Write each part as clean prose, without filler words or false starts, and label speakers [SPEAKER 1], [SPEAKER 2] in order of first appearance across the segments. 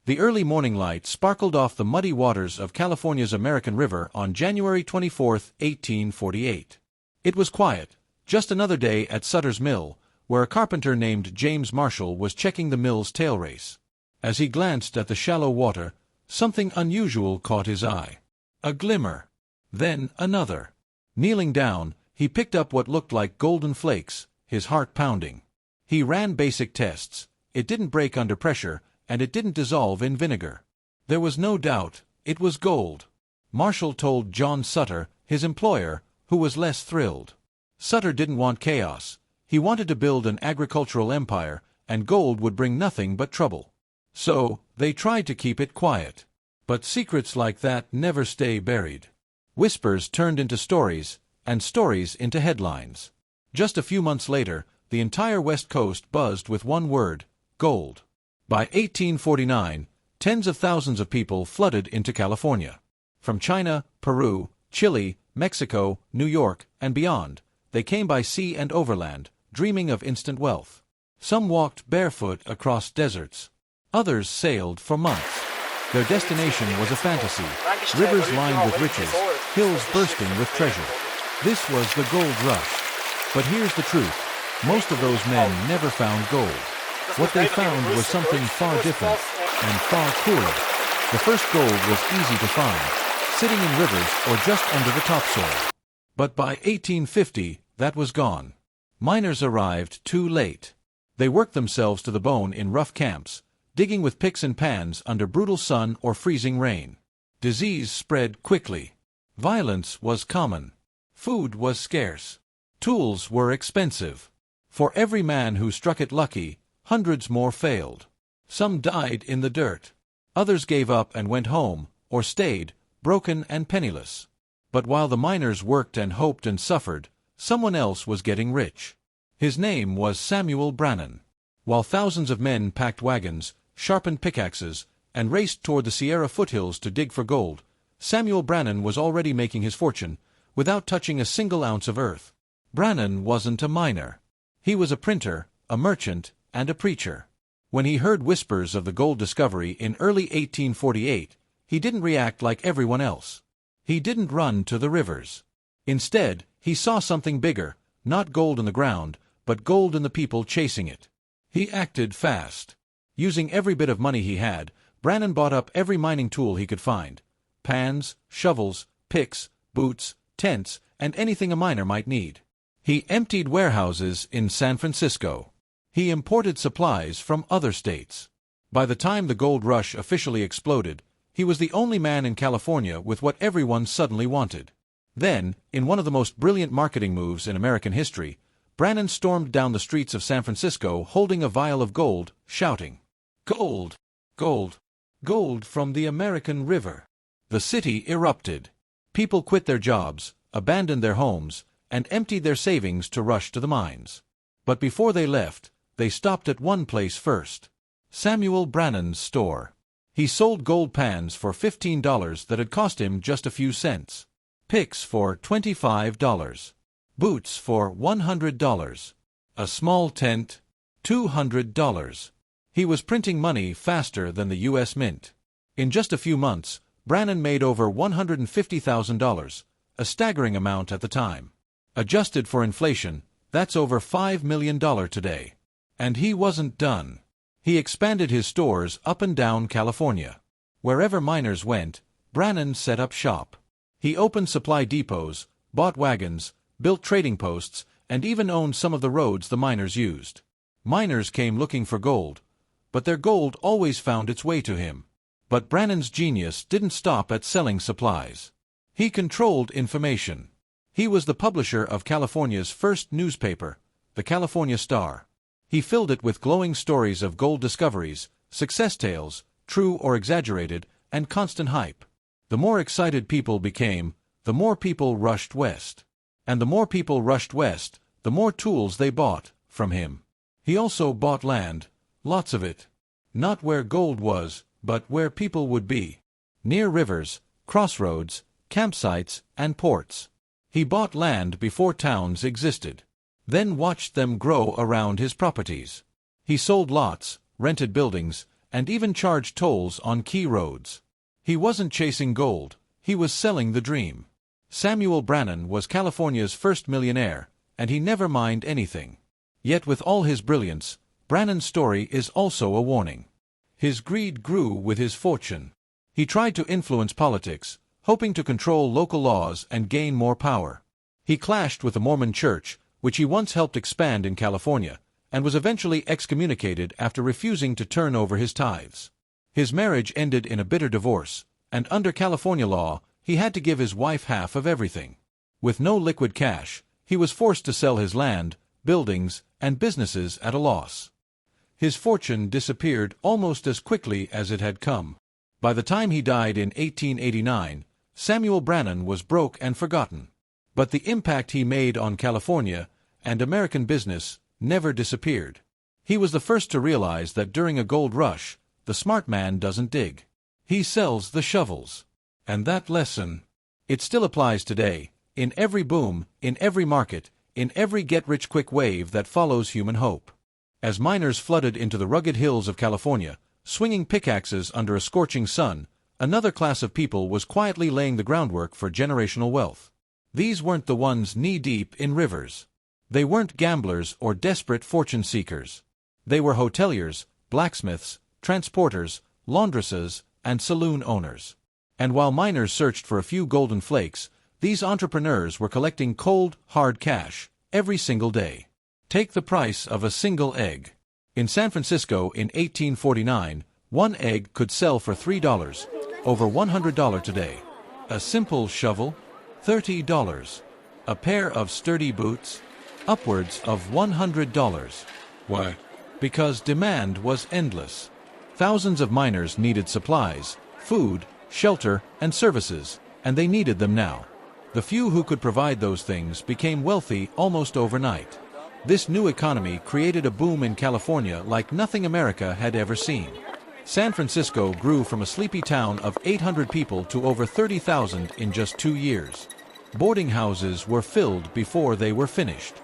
[SPEAKER 1] The early morning light sparkled off the muddy waters of California's American River on January 24, 1848. It was quiet, just another day at Sutter's mill, where a carpenter named James Marshall was checking the mill's tail race. As he glanced at the shallow water, something unusual caught his eye. A glimmer. Then another. Kneeling down, he picked up what looked like golden flakes, his heart pounding. He ran basic tests. It didn't break under pressure, and it didn't dissolve in vinegar. There was no doubt, it was gold. Marshall told John Sutter, his employer, who was less thrilled. Sutter didn't want chaos. He wanted to build an agricultural empire, and gold would bring nothing but trouble. So, they tried to keep it quiet. But secrets like that never stay buried. Whispers turned into stories, and stories into headlines. Just a few months later, the entire West Coast buzzed with one word: gold. By 1849, tens of thousands of people flooded into California. From China, Peru, Chile, Mexico, New York, and beyond, they came by sea and overland, dreaming of instant wealth. Some walked barefoot across deserts. Others sailed for months. Their destination was a fantasy, rivers lined with riches, hills bursting with treasure. This was the gold rush. But here's the truth. Most of those men never found gold. What they found was something far different and far cooler. The first gold was easy to find, sitting in rivers or just under the topsoil. But by 1850, that was gone. Miners arrived too late. They worked themselves to the bone in rough camps, digging with picks and pans under brutal sun or freezing rain. Disease spread quickly. Violence was common. Food was scarce. Tools were expensive. For every man who struck it lucky, hundreds more failed. Some died in the dirt. Others gave up and went home, or stayed, broken and penniless. But while the miners worked and hoped and suffered, someone else was getting rich. His name was Samuel Brannan. While thousands of men packed wagons, sharpened pickaxes, and raced toward the Sierra foothills to dig for gold, Samuel Brannan was already making his fortune, without touching a single ounce of earth. Brannan wasn't a miner. He was a printer, a merchant, and a preacher. When he heard whispers of the gold discovery in early 1848, he didn't react like everyone else. He didn't run to the rivers. Instead, he saw something bigger, not gold in the ground, but gold in the people chasing it. He acted fast. Using every bit of money he had, Brannan bought up every mining tool he could find: pans, shovels, picks, boots, tents, and anything a miner might need. He emptied warehouses in San Francisco. He imported supplies from other states. By the time the gold rush officially exploded, he was the only man in California with what everyone suddenly wanted. Then, in one of the most brilliant marketing moves in American history, Brannan stormed down the streets of San Francisco holding a vial of gold, shouting, "Gold! Gold! Gold from the American River!" The city erupted. People quit their jobs, abandoned their homes, and emptied their savings to rush to the mines. But before they left, they stopped at one place first: Samuel Brannan's store. He sold gold pans for $15 that had cost him just a few cents, picks for $25, boots for $100, a small tent, $200. He was printing money faster than the U.S. Mint. In just a few months, Brannan made over $150,000, a staggering amount at the time. Adjusted for inflation, that's over $5 million today. And he wasn't done. He expanded his stores up and down California. Wherever miners went, Brannan set up shop. He opened supply depots, bought wagons, built trading posts, and even owned some of the roads the miners used. Miners came looking for gold, but their gold always found its way to him. But Brannan's genius didn't stop at selling supplies. He controlled information. He was the publisher of California's first newspaper, the California Star. He filled it with glowing stories of gold discoveries, success tales, true or exaggerated, and constant hype. The more excited people became, the more people rushed west. And the more people rushed west, the more tools they bought from him. He also bought land, lots of it. Not where gold was, but where people would be. Near rivers, crossroads, campsites, and ports. He bought land before towns existed. Then watched them grow around his properties. He sold lots, rented buildings, and even charged tolls on key roads. He wasn't chasing gold, he was selling the dream. Samuel Brannan was California's first millionaire, and he never mined anything. Yet with all his brilliance, Brannan's story is also a warning. His greed grew with his fortune. He tried to influence politics, hoping to control local laws and gain more power. He clashed with the Mormon Church, which he once helped expand in California, and was eventually excommunicated after refusing to turn over his tithes. His marriage ended in a bitter divorce, and under California law, he had to give his wife half of everything. With no liquid cash, he was forced to sell his land, buildings, and businesses at a loss. His fortune disappeared almost as quickly as it had come. By the time he died in 1889, Samuel Brannan was broke and forgotten. But the impact he made on California and American business never disappeared. He was the first to realize that during a gold rush, the smart man doesn't dig. He sells the shovels. And that lesson, it still applies today, in every boom, in every market, in every get-rich-quick wave that follows human hope. As miners flooded into the rugged hills of California, swinging pickaxes under a scorching sun, another class of people was quietly laying the groundwork for generational wealth. These weren't the ones knee-deep in rivers. They weren't gamblers or desperate fortune-seekers. They were hoteliers, blacksmiths, transporters, laundresses, and saloon owners. And while miners searched for a few golden flakes, these entrepreneurs were collecting cold, hard cash every single day. Take the price of a single egg. In San Francisco in 1849, one egg could sell for $3, over $100 today. A simple shovel, $30. A pair of sturdy boots, upwards of $100. Why? Because demand was endless. Thousands of miners needed supplies, food, shelter, and services, and they needed them now. The few who could provide those things became wealthy almost overnight. This new economy created a boom in California like nothing America had ever seen. San Francisco grew from a sleepy town of 800 people to over 30,000 in just 2 years. Boarding houses were filled before they were finished.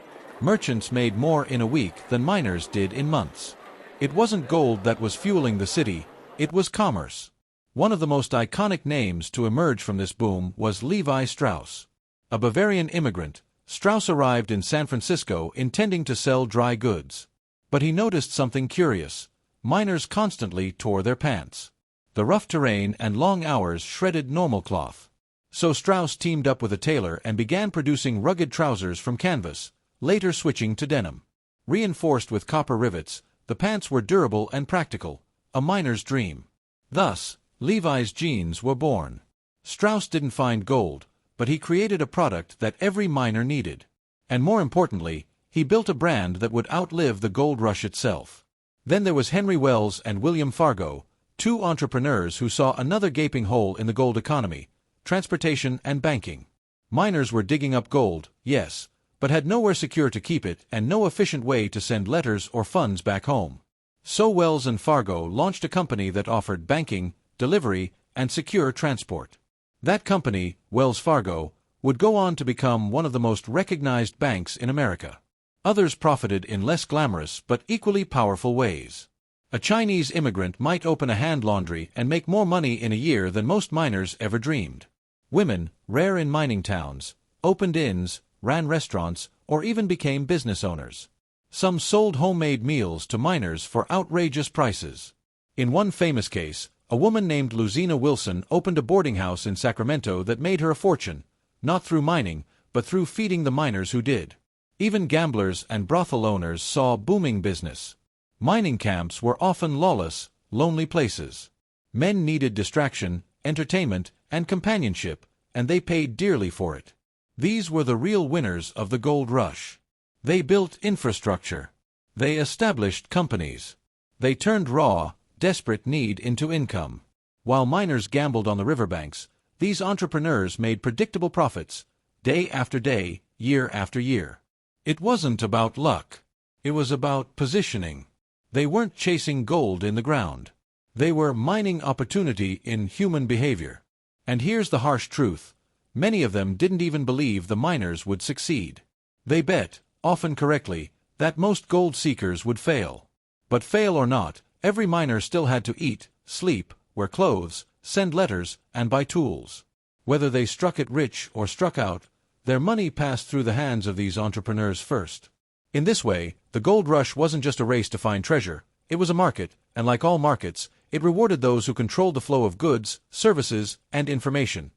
[SPEAKER 1] Merchants made more in a week than miners did in months. It wasn't gold that was fueling the city, it was commerce. One of the most iconic names to emerge from this boom was Levi Strauss. A Bavarian immigrant, Strauss arrived in San Francisco intending to sell dry goods. But he noticed something curious. Miners constantly tore their pants. The rough terrain and long hours shredded normal cloth. So Strauss teamed up with a tailor and began producing rugged trousers from canvas, later switching to denim. Reinforced with copper rivets, the pants were durable and practical, a miner's dream. Thus, Levi's jeans were born. Strauss didn't find gold, but he created a product that every miner needed. And more importantly, he built a brand that would outlive the gold rush itself. Then there was Henry Wells and William Fargo, two entrepreneurs who saw another gaping hole in the gold economy: transportation and banking. Miners were digging up gold, yes, but had nowhere secure to keep it and no efficient way to send letters or funds back home. So Wells and Fargo launched a company that offered banking, delivery, and secure transport. That company, Wells Fargo, would go on to become one of the most recognized banks in America. Others profited in less glamorous but equally powerful ways. A Chinese immigrant might open a hand laundry and make more money in a year than most miners ever dreamed. Women, rare in mining towns, opened inns, ran restaurants, or even became business owners. Some sold homemade meals to miners for outrageous prices. In one famous case, a woman named Lucina Wilson opened a boarding house in Sacramento that made her a fortune, not through mining, but through feeding the miners who did. Even gamblers and brothel owners saw booming business. Mining camps were often lawless, lonely places. Men needed distraction, entertainment, and companionship, and they paid dearly for it. These were the real winners of the gold rush. They built infrastructure. They established companies. They turned raw, desperate need into income. While miners gambled on the riverbanks, these entrepreneurs made predictable profits, day after day, year after year. It wasn't about luck. It was about positioning. They weren't chasing gold in the ground. They were mining opportunity in human behavior. And here's the harsh truth. Many of them didn't even believe the miners would succeed. They bet, often correctly, that most gold seekers would fail. But fail or not, Every miner still had to eat, sleep, wear clothes, send letters, and buy tools. Whether they struck it rich or struck out, their money passed through the hands of these entrepreneurs first. In this way, the gold rush wasn't just a race to find treasure, it was a market, and like all markets, it rewarded those who controlled the flow of goods, services, and information.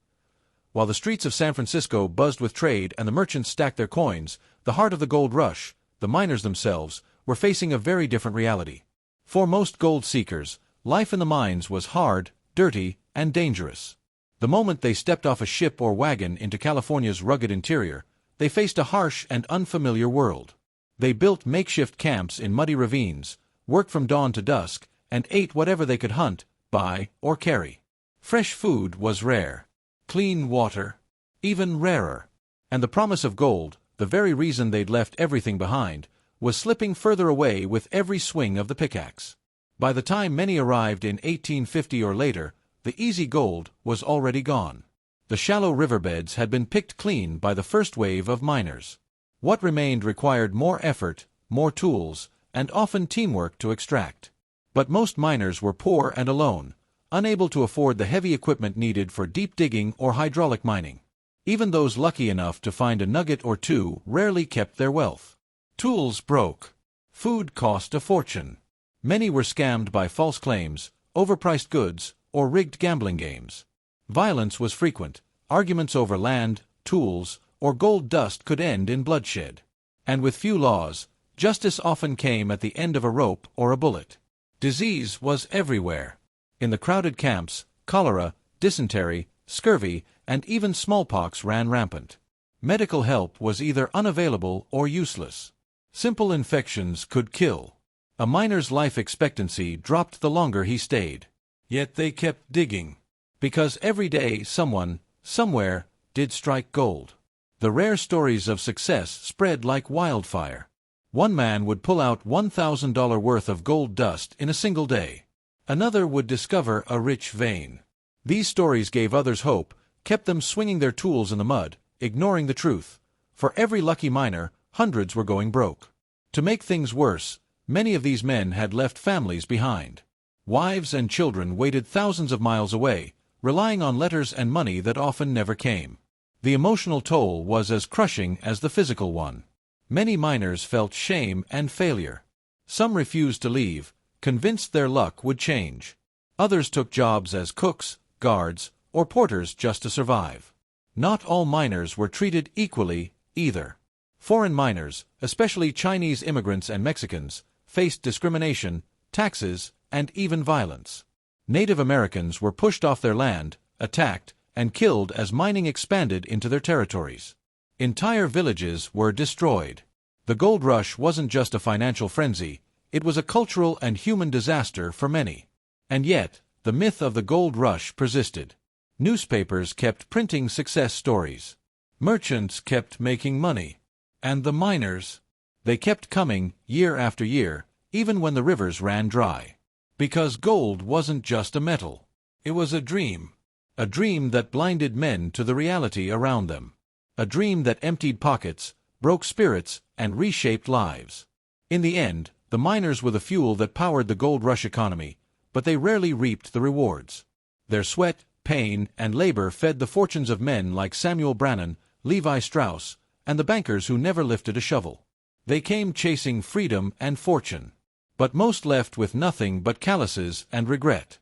[SPEAKER 1] While the streets of San Francisco buzzed with trade and the merchants stacked their coins, the heart of the gold rush, the miners themselves, were facing a very different reality. For most gold seekers, life in the mines was hard, dirty, and dangerous. The moment they stepped off a ship or wagon into California's rugged interior, they faced a harsh and unfamiliar world. They built makeshift camps in muddy ravines, worked from dawn to dusk, and ate whatever they could hunt, buy, or carry. Fresh food was rare. Clean water, even rarer. And the promise of gold, the very reason they'd left everything behind, was slipping further away with every swing of the pickaxe. By the time many arrived in 1850 or later, the easy gold was already gone. The shallow riverbeds had been picked clean by the first wave of miners. What remained required more effort, more tools, and often teamwork to extract. But most miners were poor and alone, unable to afford the heavy equipment needed for deep digging or hydraulic mining. Even those lucky enough to find a nugget or two rarely kept their wealth. Tools broke. Food cost a fortune. Many were scammed by false claims, overpriced goods, or rigged gambling games. Violence was frequent. Arguments over land, tools, or gold dust could end in bloodshed. And with few laws, justice often came at the end of a rope or a bullet. Disease was everywhere. In the crowded camps, cholera, dysentery, scurvy, and even smallpox ran rampant. Medical help was either unavailable or useless. Simple infections could kill. A miner's life expectancy dropped the longer he stayed. Yet they kept digging. Because every day someone, somewhere, did strike gold. The rare stories of success spread like wildfire. One man would pull out $1,000 worth of gold dust in a single day. Another would discover a rich vein. These stories gave others hope, kept them swinging their tools in the mud, ignoring the truth. For every lucky miner, hundreds were going broke. To make things worse, many of these men had left families behind. Wives and children waited thousands of miles away, relying on letters and money that often never came. The emotional toll was as crushing as the physical one. Many miners felt shame and failure. Some refused to leave, convinced their luck would change. Others took jobs as cooks, guards, or porters just to survive. Not all miners were treated equally, either. Foreign miners, especially Chinese immigrants and Mexicans, faced discrimination, taxes, and even violence. Native Americans were pushed off their land, attacked, and killed as mining expanded into their territories. Entire villages were destroyed. The gold rush wasn't just a financial frenzy, it was a cultural and human disaster for many. And yet, the myth of the gold rush persisted. Newspapers kept printing success stories. Merchants kept making money. And the miners, they kept coming year after year, even when the rivers ran dry. Because gold wasn't just a metal. It was a dream. A dream that blinded men to the reality around them. A dream that emptied pockets, broke spirits, and reshaped lives. In the end, the miners were the fuel that powered the gold rush economy, but they rarely reaped the rewards. Their sweat, pain, and labor fed the fortunes of men like Samuel Brannan, Levi Strauss, and the bankers who never lifted a shovel. They came chasing freedom and fortune. But most left with nothing but calluses and regret.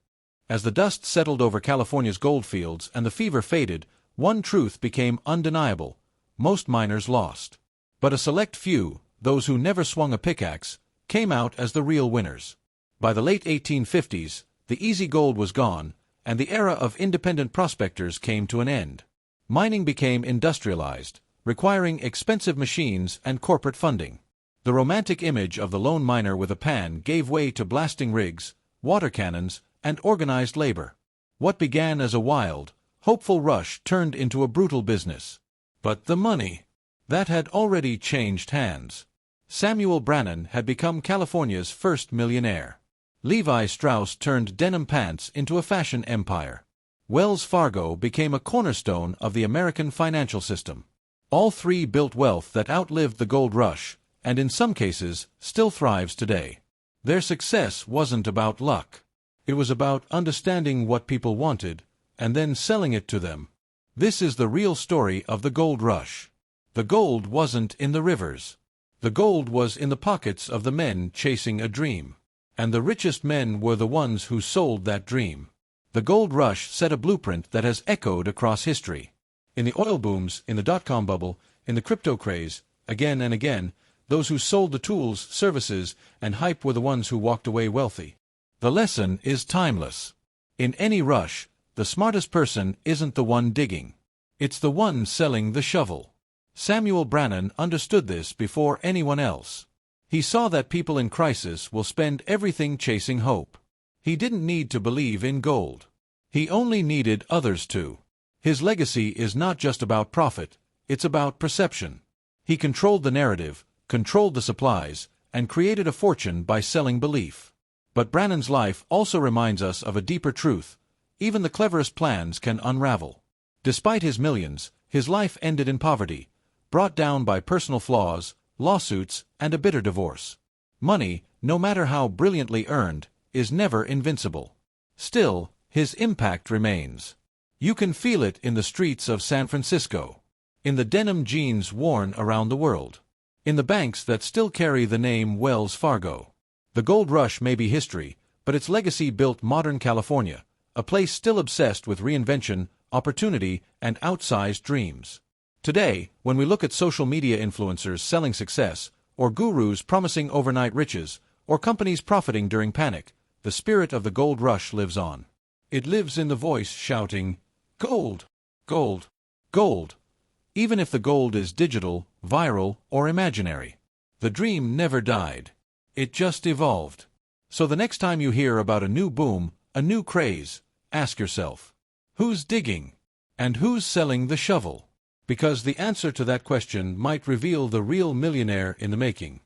[SPEAKER 1] As the dust settled over California's gold fields and the fever faded, one truth became undeniable: most miners lost. But a select few, those who never swung a pickaxe, came out as the real winners. By the late 1850s, the easy gold was gone, and the era of independent prospectors came to an end. Mining became industrialized, requiring expensive machines and corporate funding. The romantic image of the lone miner with a pan gave way to blasting rigs, water cannons, and organized labor. What began as a wild, hopeful rush turned into a brutal business. But the money, that had already changed hands. Samuel Brannan had become California's first millionaire. Levi Strauss turned denim pants into a fashion empire. Wells Fargo became a cornerstone of the American financial system. All three built wealth that outlived the gold rush, and in some cases, still thrives today. Their success wasn't about luck. It was about understanding what people wanted, and then selling it to them. This is the real story of the gold rush. The gold wasn't in the rivers. The gold was in the pockets of the men chasing a dream. And the richest men were the ones who sold that dream. The gold rush set a blueprint that has echoed across history. In the oil booms, in the dot-com bubble, in the crypto craze, again and again, those who sold the tools, services, and hype were the ones who walked away wealthy. The lesson is timeless. In any rush, the smartest person isn't the one digging. It's the one selling the shovel. Samuel Brannan understood this before anyone else. He saw that people in crisis will spend everything chasing hope. He didn't need to believe in gold. He only needed others to. His legacy is not just about profit, it's about perception. He controlled the narrative, controlled the supplies, and created a fortune by selling belief. But Brannan's life also reminds us of a deeper truth. Even the cleverest plans can unravel. Despite his millions, his life ended in poverty, brought down by personal flaws, lawsuits, and a bitter divorce. Money, no matter how brilliantly earned, is never invincible. Still, his impact remains. You can feel it in the streets of San Francisco, in the denim jeans worn around the world, in the banks that still carry the name Wells Fargo. The gold rush may be history, but its legacy built modern California, a place still obsessed with reinvention, opportunity, and outsized dreams. Today, when we look at social media influencers selling success, or gurus promising overnight riches, or companies profiting during panic, the spirit of the gold rush lives on. It lives in the voice shouting, "Gold! Gold! Gold!" Even if the gold is digital, viral, or imaginary. The dream never died. It just evolved. So the next time you hear about a new boom, a new craze, ask yourself, who's digging? And who's selling the shovel? Because the answer to that question might reveal the real millionaire in the making.